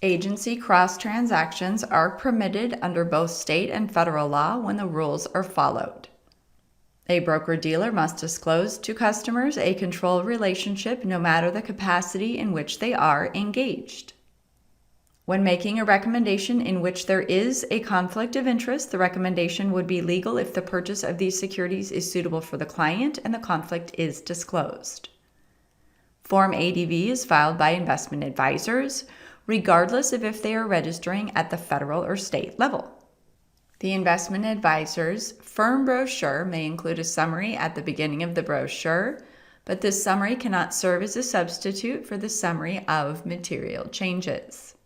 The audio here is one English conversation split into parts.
Agency cross-transactions are permitted under both state and federal law when the rules are followed. A broker-dealer must disclose to customers a control relationship no matter the capacity in which they are engaged. When making a recommendation in which there is a conflict of interest, the recommendation would be legal if the purchase of these securities is suitable for the client and the conflict is disclosed. Form ADV is filed by investment advisors, regardless of if they are registering at the federal or state level. The investment advisor's firm brochure may include a summary at the beginning of the brochure, but this summary cannot serve as a substitute for the summary of material changes.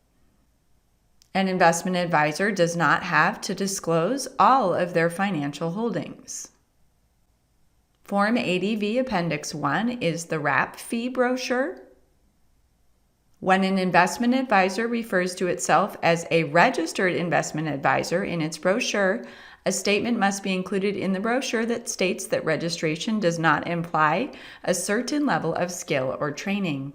An investment advisor does not have to disclose all of their financial holdings. Form ADV Appendix 1 is the wrap fee brochure. When an investment advisor refers to itself as a registered investment advisor in its brochure, a statement must be included in the brochure that states that registration does not imply a certain level of skill or training.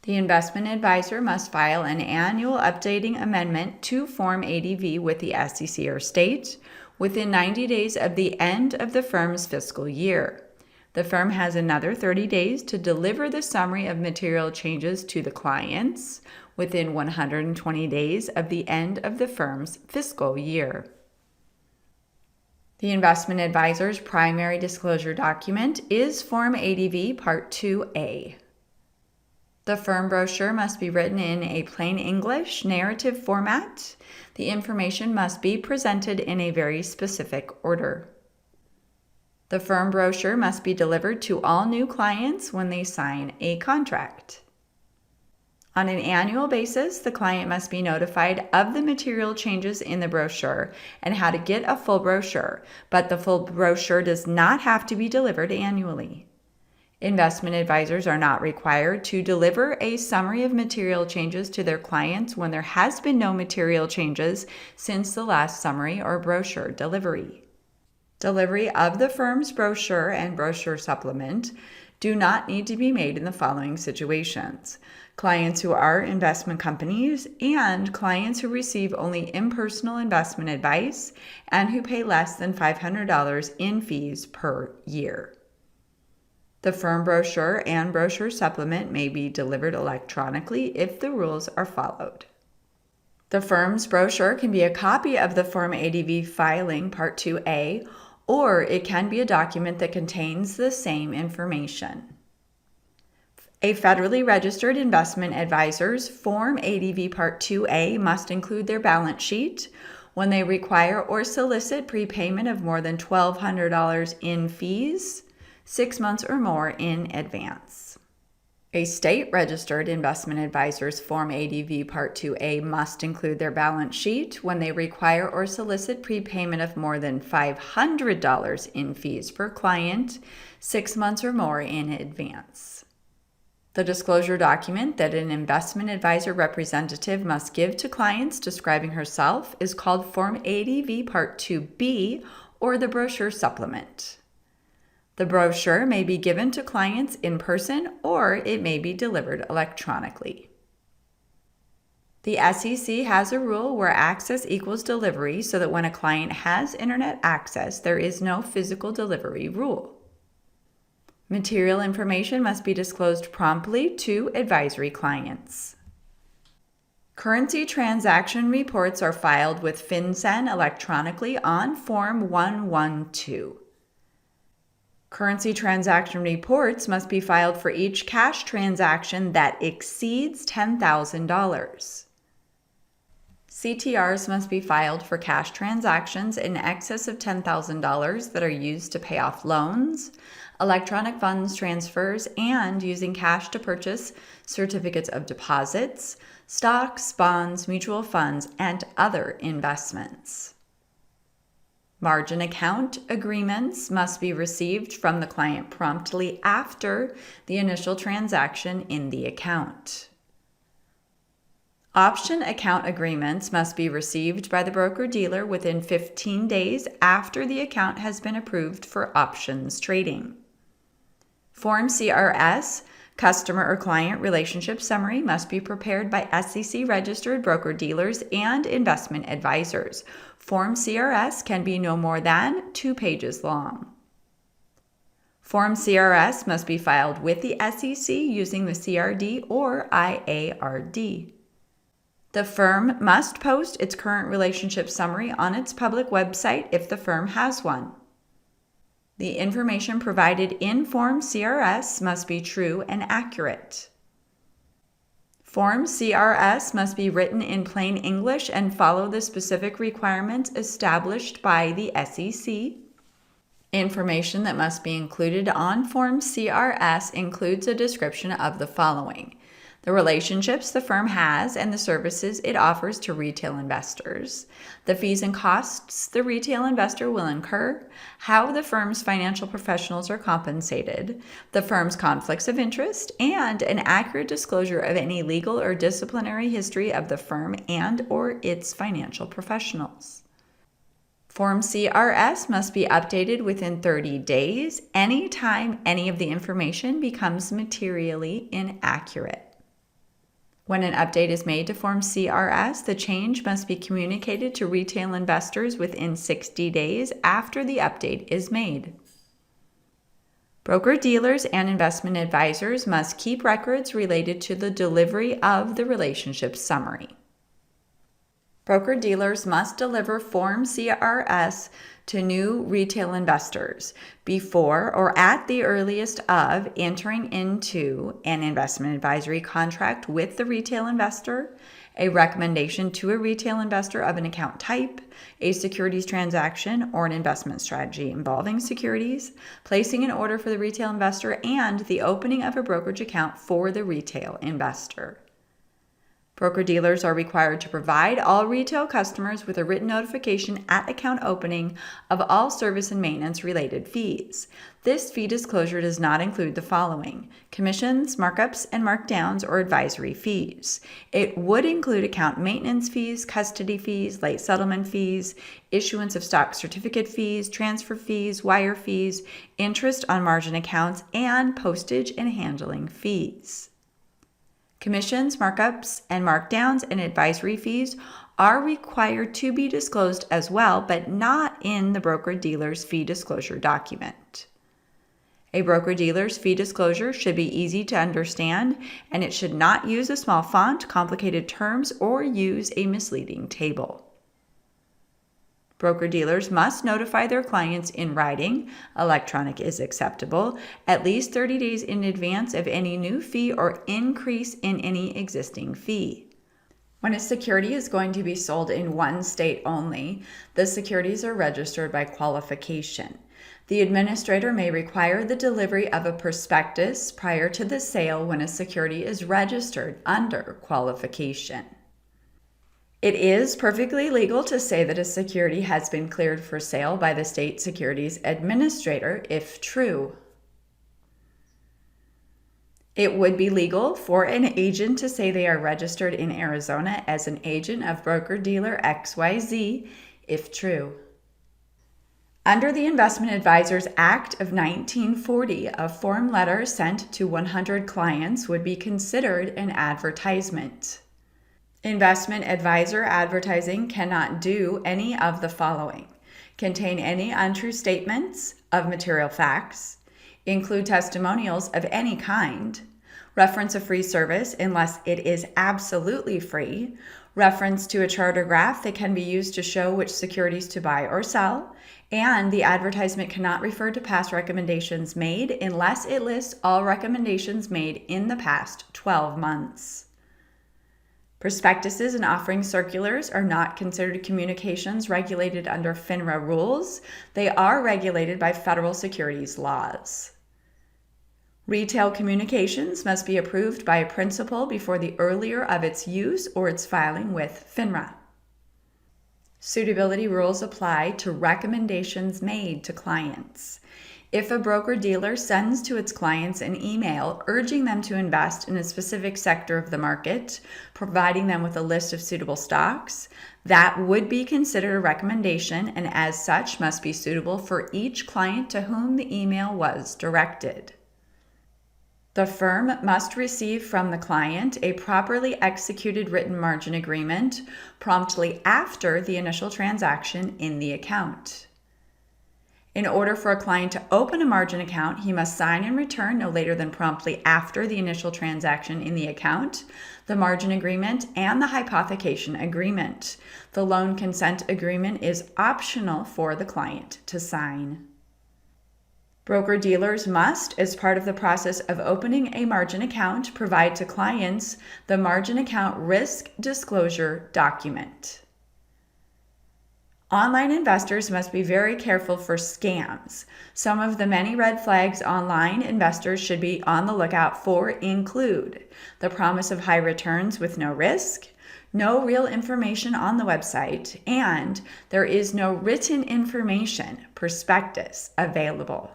The investment advisor must file an annual updating amendment to Form ADV with the SEC or state within 90 days of the end of the firm's fiscal year. The firm has another 30 days to deliver the summary of material changes to the clients within 120 days of the end of the firm's fiscal year. The investment advisor's primary disclosure document is Form ADV Part 2A. The firm brochure must be written in a plain English narrative format. The information must be presented in a very specific order. The firm brochure must be delivered to all new clients when they sign a contract. On an annual basis, the client must be notified of the material changes in the brochure and how to get a full brochure, but the full brochure does not have to be delivered annually. Investment advisors are not required to deliver a summary of material changes to their clients when there has been no material changes since the last summary or brochure delivery. Delivery of the firm's brochure and brochure supplement do not need to be made in the following situations: clients who are investment companies and clients who receive only impersonal investment advice and who pay less than $500 in fees per year. The firm brochure and brochure supplement may be delivered electronically if the rules are followed. The firm's brochure can be a copy of the Form ADV filing Part 2A, or it can be a document that contains the same information. A federally registered investment advisor's Form ADV Part 2A must include their balance sheet when they require or solicit prepayment of more than $1,200 in fees 6 months or more in advance. A state-registered investment advisor's Form ADV Part 2A must include their balance sheet when they require or solicit prepayment of more than $500 in fees per client 6 months or more in advance. The disclosure document that an investment advisor representative must give to clients describing herself is called Form ADV Part 2B, or the brochure supplement. The brochure may be given to clients in person or it may be delivered electronically. The SEC has a rule where access equals delivery, so that when a client has internet access, there is no physical delivery rule. Material information must be disclosed promptly to advisory clients. Currency transaction reports are filed with FinCEN electronically on Form 112. Currency transaction reports must be filed for each cash transaction that exceeds $10,000. CTRs must be filed for cash transactions in excess of $10,000 that are used to pay off loans, electronic funds transfers, and using cash to purchase certificates of deposits, stocks, bonds, mutual funds, and other investments. Margin account agreements must be received from the client promptly after the initial transaction in the account. Option account agreements must be received by the broker-dealer within 15 days after the account has been approved for options trading. Form CRS Customer or client relationship summary must be prepared by SEC-registered broker-dealers and investment advisors. Form CRS can be no more than 2 pages long. Form CRS must be filed with the SEC using the CRD or IARD. The firm must post its current relationship summary on its public website if the firm has one. The information provided in Form CRS must be true and accurate. Form CRS must be written in plain English and follow the specific requirements established by the SEC. Information that must be included on Form CRS includes a description of the following: the relationships the firm has and the services it offers to retail investors, the fees and costs the retail investor will incur, how the firm's financial professionals are compensated, the firm's conflicts of interest, and an accurate disclosure of any legal or disciplinary history of the firm and/or its financial professionals. Form CRS must be updated within 30 days anytime any of the information becomes materially inaccurate. When an update is made to Form CRS, the change must be communicated to retail investors within 60 days after the update is made. Broker-dealers and investment advisors must keep records related to the delivery of the relationship summary. Broker-dealers must deliver Form CRS to new retail investors before or at the earliest of entering into an investment advisory contract with the retail investor, a recommendation to a retail investor of an account type, a securities transaction, or an investment strategy involving securities, placing an order for the retail investor, and the opening of a brokerage account for the retail investor. Broker-dealers are required to provide all retail customers with a written notification at account opening of all service and maintenance-related fees. This fee disclosure does not include the following: commissions, markups, and markdowns or advisory fees. It would include account maintenance fees, custody fees, late settlement fees, issuance of stock certificate fees, transfer fees, wire fees, interest on margin accounts, and postage and handling fees. Commissions, markups, and markdowns and advisory fees are required to be disclosed as well, but not in the broker-dealer's fee disclosure document. A broker-dealer's fee disclosure should be easy to understand, and it should not use a small font, complicated terms, or use a misleading table. Broker-dealers must notify their clients in writing, electronic is acceptable, at least 30 days in advance of any new fee or increase in any existing fee. When a security is going to be sold in one state only, the securities are registered by qualification. The administrator may require the delivery of a prospectus prior to the sale when a security is registered under qualification. It is perfectly legal to say that a security has been cleared for sale by the state securities administrator if true. It would be legal for an agent to say they are registered in Arizona as an agent of broker-dealer XYZ if true. Under the Investment Advisors Act of 1940, a form letter sent to 100 clients would be considered an advertisement. Investment advisor advertising cannot do any of the following: contain any untrue statements of material facts, include testimonials of any kind, reference a free service unless it is absolutely free, reference to a chart or graph that can be used to show which securities to buy or sell, and the advertisement cannot refer to past recommendations made unless it lists all recommendations made in the past 12 months. Prospectuses and offering circulars are not considered communications regulated under FINRA rules. They are regulated by federal securities laws. Retail communications must be approved by a principal before the earlier of its use or its filing with FINRA. Suitability rules apply to recommendations made to clients. If a broker-dealer sends to its clients an email urging them to invest in a specific sector of the market, providing them with a list of suitable stocks, that would be considered a recommendation and as such must be suitable for each client to whom the email was directed. The firm must receive from the client a properly executed written margin agreement promptly after the initial transaction in the account. In order for a client to open a margin account, he must sign and return no later than promptly after the initial transaction in the account, the margin agreement, and the hypothecation agreement. The loan consent agreement is optional for the client to sign. Broker-dealers must, as part of the process of opening a margin account, provide to clients the margin account risk disclosure document. Online investors must be very careful for scams. Some of the many red flags online investors should be on the lookout for include the promise of high returns with no risk, no real information on the website, and there is no written information, prospectus, available.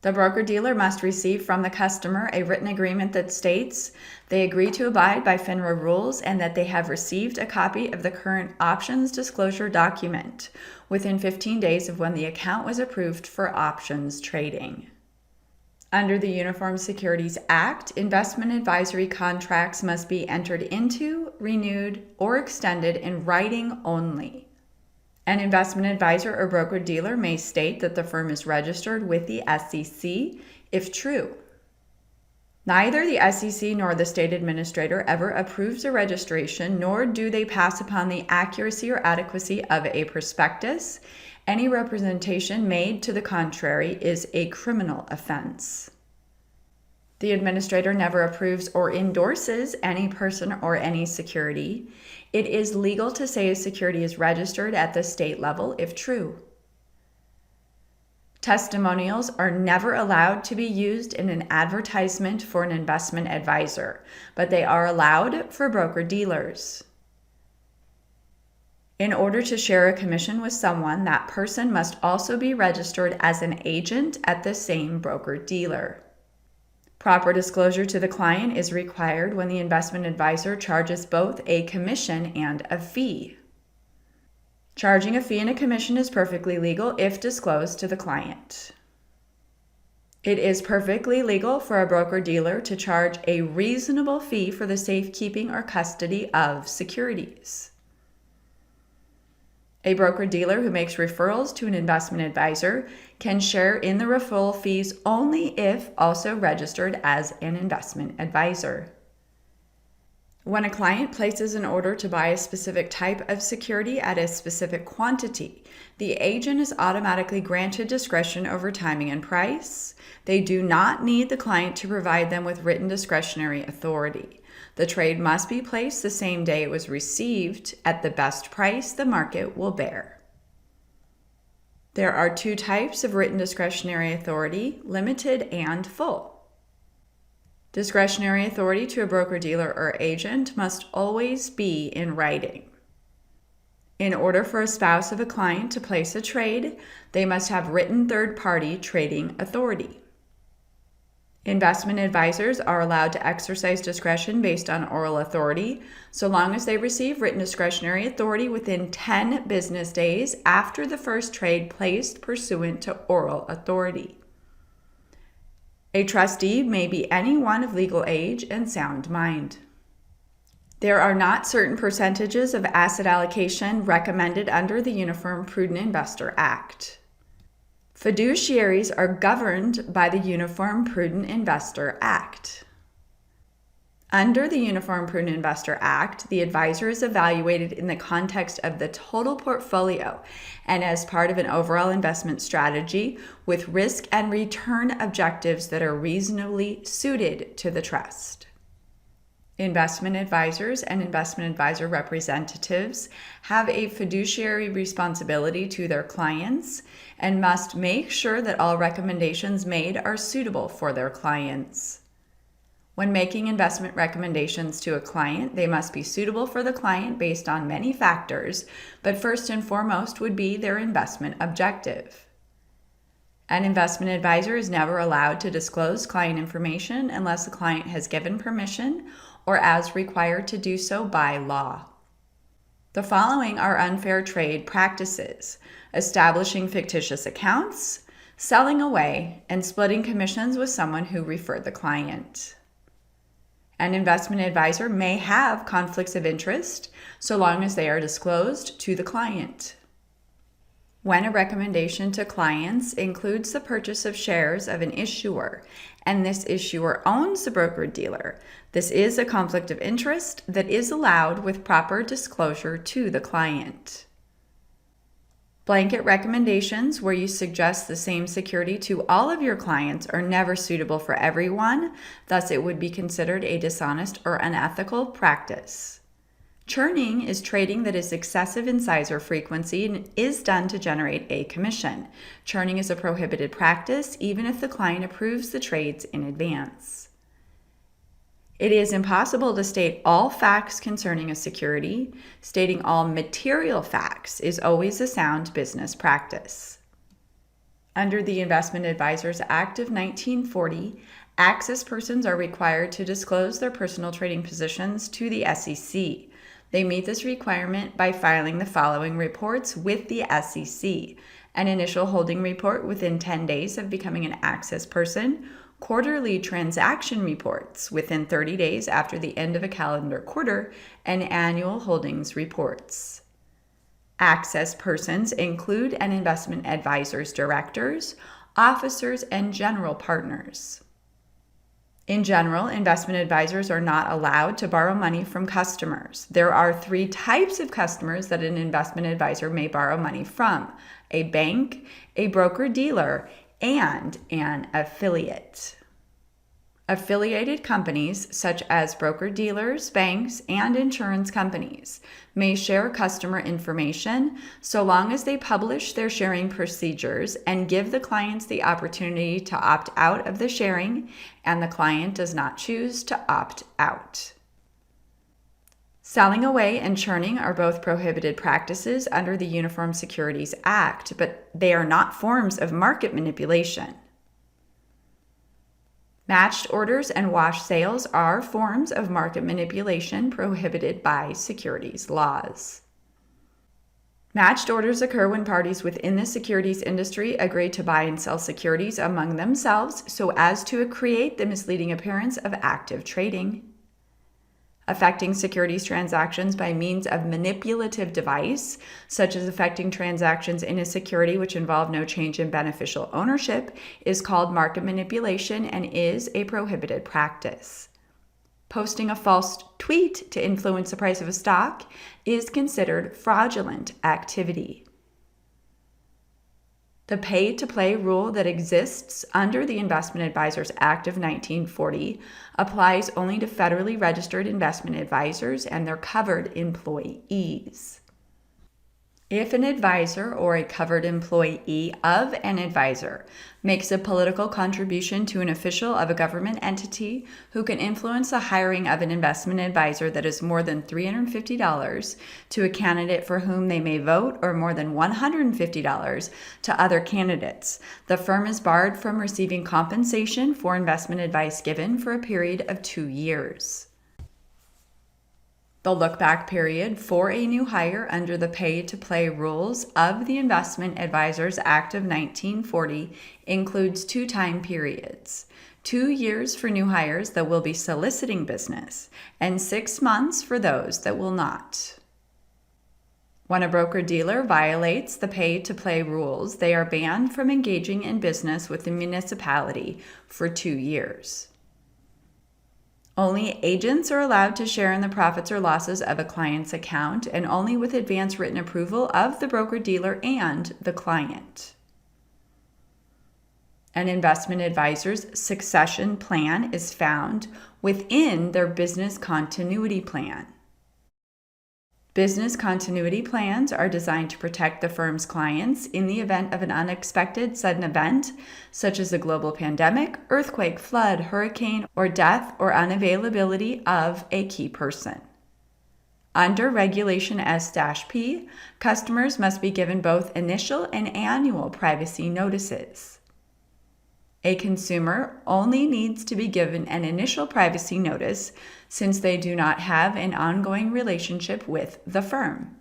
The broker-dealer must receive from the customer a written agreement that states they agree to abide by FINRA rules and that they have received a copy of the current options disclosure document within 15 days of when the account was approved for options trading. Under the Uniform Securities Act, investment advisory contracts must be entered into, renewed, or extended in writing only. An investment advisor or broker-dealer may state that the firm is registered with the SEC if true. Neither the SEC nor the state administrator ever approves a registration, nor do they pass upon the accuracy or adequacy of a prospectus. Any representation made to the contrary is a criminal offense. The administrator never approves or endorses any person or any security. It is legal to say a security is registered at the state level if true. Testimonials are never allowed to be used in an advertisement for an investment advisor, but they are allowed for broker-dealers. In order to share a commission with someone, that person must also be registered as an agent at the same broker-dealer. Proper disclosure to the client is required when the investment advisor charges both a commission and a fee. Charging a fee and a commission is perfectly legal if disclosed to the client. It is perfectly legal for a broker-dealer to charge a reasonable fee for the safekeeping or custody of securities. A broker-dealer who makes referrals to an investment advisor can share in the referral fees only if also registered as an investment advisor. When a client places an order to buy a specific type of security at a specific quantity, the agent is automatically granted discretion over timing and price. They do not need the client to provide them with written discretionary authority. The trade must be placed the same day it was received at the best price the market will bear. There are two types of written discretionary authority, limited and full. Discretionary authority to a broker-dealer or agent must always be in writing. In order for a spouse of a client to place a trade, they must have written third-party trading authority. Investment advisors are allowed to exercise discretion based on oral authority, so long as they receive written discretionary authority within 10 business days after the first trade placed pursuant to oral authority. A trustee may be anyone of legal age and sound mind. There are not certain percentages of asset allocation recommended under the Uniform Prudent Investor Act. Fiduciaries are governed by the Uniform Prudent Investor Act. Under the Uniform Prudent Investor Act, the advisor is evaluated in the context of the total portfolio and as part of an overall investment strategy with risk and return objectives that are reasonably suited to the trust. Investment advisors and investment advisor representatives have a fiduciary responsibility to their clients and must make sure that all recommendations made are suitable for their clients. When making investment recommendations to a client, they must be suitable for the client based on many factors, but first and foremost would be their investment objective. An investment advisor is never allowed to disclose client information unless the client has given permission or as required to do so by law. The following are unfair trade practices: establishing fictitious accounts, selling away, and splitting commissions with someone who referred the client. An investment advisor may have conflicts of interest so long as they are disclosed to the client. When a recommendation to clients includes the purchase of shares of an issuer, and this issuer owns the broker-dealer, this is a conflict of interest that is allowed with proper disclosure to the client. Blanket recommendations where you suggest the same security to all of your clients are never suitable for everyone, thus it would be considered a dishonest or unethical practice. Churning is trading that is excessive in size or frequency and is done to generate a commission. Churning is a prohibited practice even if the client approves the trades in advance. It is impossible to state all facts concerning a security. Stating all material facts is always a sound business practice. Under the Investment Advisors Act of 1940, access persons are required to disclose their personal trading positions to the SEC. They meet this requirement by filing the following reports with the SEC: an initial holding report within 10 days of becoming an access person, quarterly transaction reports within 30 days after the end of a calendar quarter, and annual holdings reports. Access persons include an investment advisor's directors, officers, and general partners. In general, investment advisors are not allowed to borrow money from customers. There are 3 types of customers that an investment advisor may borrow money from: a bank, a broker-dealer, and an affiliate. Affiliated companies, such as broker-dealers, banks, and insurance companies, may share customer information so long as they publish their sharing procedures and give the clients the opportunity to opt out of the sharing, and the client does not choose to opt out. Selling away and churning are both prohibited practices under the Uniform Securities Act, but they are not forms of market manipulation. Matched orders and wash sales are forms of market manipulation prohibited by securities laws. Matched orders occur when parties within the securities industry agree to buy and sell securities among themselves so as to create the misleading appearance of active trading. Affecting securities transactions by means of manipulative device, such as affecting transactions in a security which involve no change in beneficial ownership, is called market manipulation and is a prohibited practice. Posting a false tweet to influence the price of a stock is considered fraudulent activity. The pay-to-play rule that exists under the Investment Advisors Act of 1940 applies only to federally registered investment advisors and their covered employees. If an advisor or a covered employee of an advisor makes a political contribution to an official of a government entity who can influence the hiring of an investment advisor that is more than $350 to a candidate for whom they may vote, or more than $150 to other candidates, the firm is barred from receiving compensation for investment advice given for a period of 2 years. The look-back period for a new hire under the pay-to-play rules of the Investment Advisors Act of 1940 includes 2 time periods: 2 years for new hires that will be soliciting business, and 6 months for those that will not. When a broker-dealer violates the pay-to-play rules, they are banned from engaging in business with the municipality for 2 years. Only agents are allowed to share in the profits or losses of a client's account, and only with advance written approval of the broker-dealer and the client. An investment advisor's succession plan is found within their business continuity plan. Business continuity plans are designed to protect the firm's clients in the event of an unexpected sudden event, such as a global pandemic, earthquake, flood, hurricane, or death or unavailability of a key person. Under Regulation S-P, customers must be given both initial and annual privacy notices. A consumer only needs to be given an initial privacy notice since they do not have an ongoing relationship with the firm.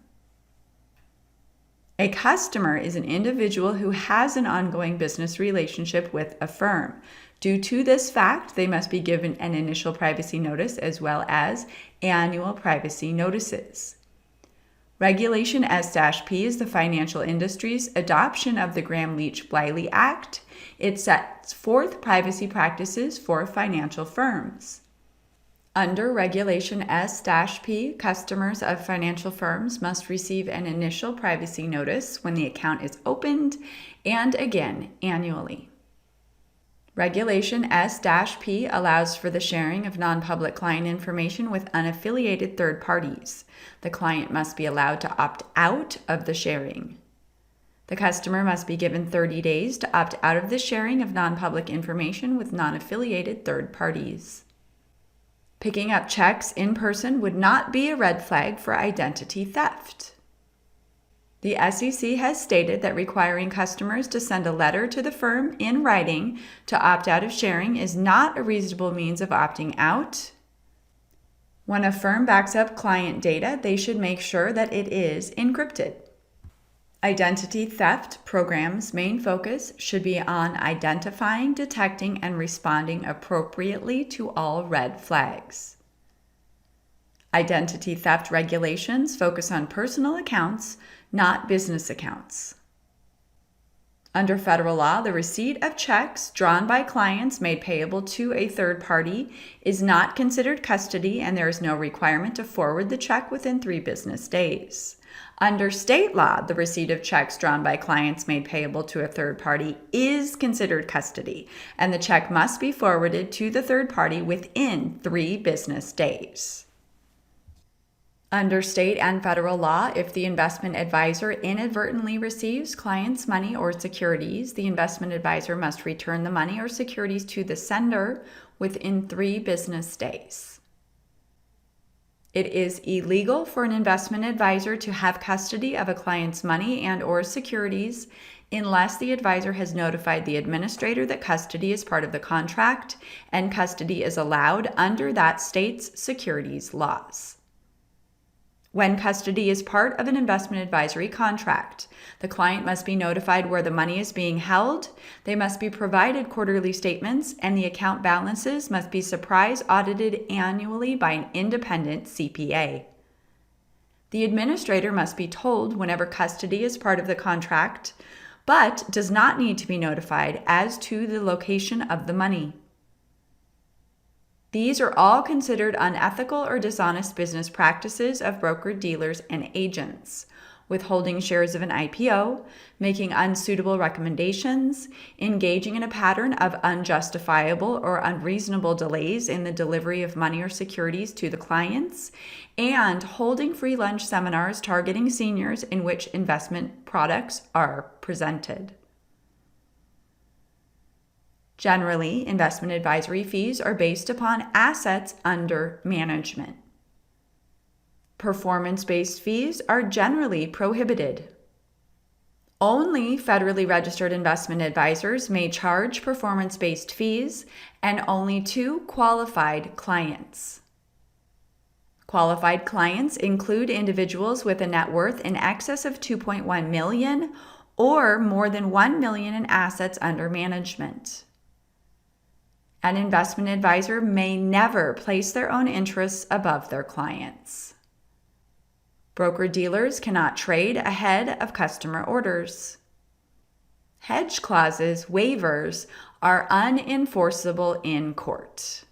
A customer is an individual who has an ongoing business relationship with a firm. Due to this fact, they must be given an initial privacy notice as well as annual privacy notices. Regulation S-P is the financial industry's adoption of the Gramm-Leach-Bliley Act. It sets forth privacy practices for financial firms. Under Regulation S-P, customers of financial firms must receive an initial privacy notice when the account is opened and again annually. Regulation S-P allows for the sharing of non-public client information with unaffiliated third parties. The client must be allowed to opt out of the sharing. The customer must be given 30 days to opt out of the sharing of non-public information with non-affiliated third parties. Picking up checks in person would not be a red flag for identity theft. The SEC has stated that requiring customers to send a letter to the firm in writing to opt out of sharing is not a reasonable means of opting out. When a firm backs up client data, they should make sure that it is encrypted. Identity theft programs' main focus should be on identifying, detecting, and responding appropriately to all red flags. Identity theft regulations focus on personal accounts, not business accounts. Under federal law, the receipt of checks drawn by clients made payable to a third party is not considered custody, and there is no requirement to forward the check within 3 business days. Under state law, the receipt of checks drawn by clients made payable to a third party is considered custody, and the check must be forwarded to the third party within 3 business days. Under state and federal law, if the investment advisor inadvertently receives clients' money or securities, the investment advisor must return the money or securities to the sender within 3 business days. It is illegal for an investment advisor to have custody of a client's money and or securities unless the advisor has notified the administrator that custody is part of the contract and custody is allowed under that state's securities laws. When custody is part of an investment advisory contract, the client must be notified where the money is being held, they must be provided quarterly statements, and the account balances must be surprise audited annually by an independent CPA. The administrator must be told whenever custody is part of the contract, but does not need to be notified as to the location of the money. These are all considered unethical or dishonest business practices of broker-dealers and agents. Withholding shares of an IPO, making unsuitable recommendations, engaging in a pattern of unjustifiable or unreasonable delays in the delivery of money or securities to the clients, and holding free lunch seminars targeting seniors in which investment products are presented. Generally, investment advisory fees are based upon assets under management. Performance-based fees are generally prohibited. Only federally registered investment advisors may charge performance-based fees, and only to qualified clients. Qualified clients include individuals with a net worth in excess of $2.1 million or more than $1 million in assets under management. An investment advisor may never place their own interests above their clients. Broker-dealers cannot trade ahead of customer orders. Hedge clauses, waivers, are unenforceable in court.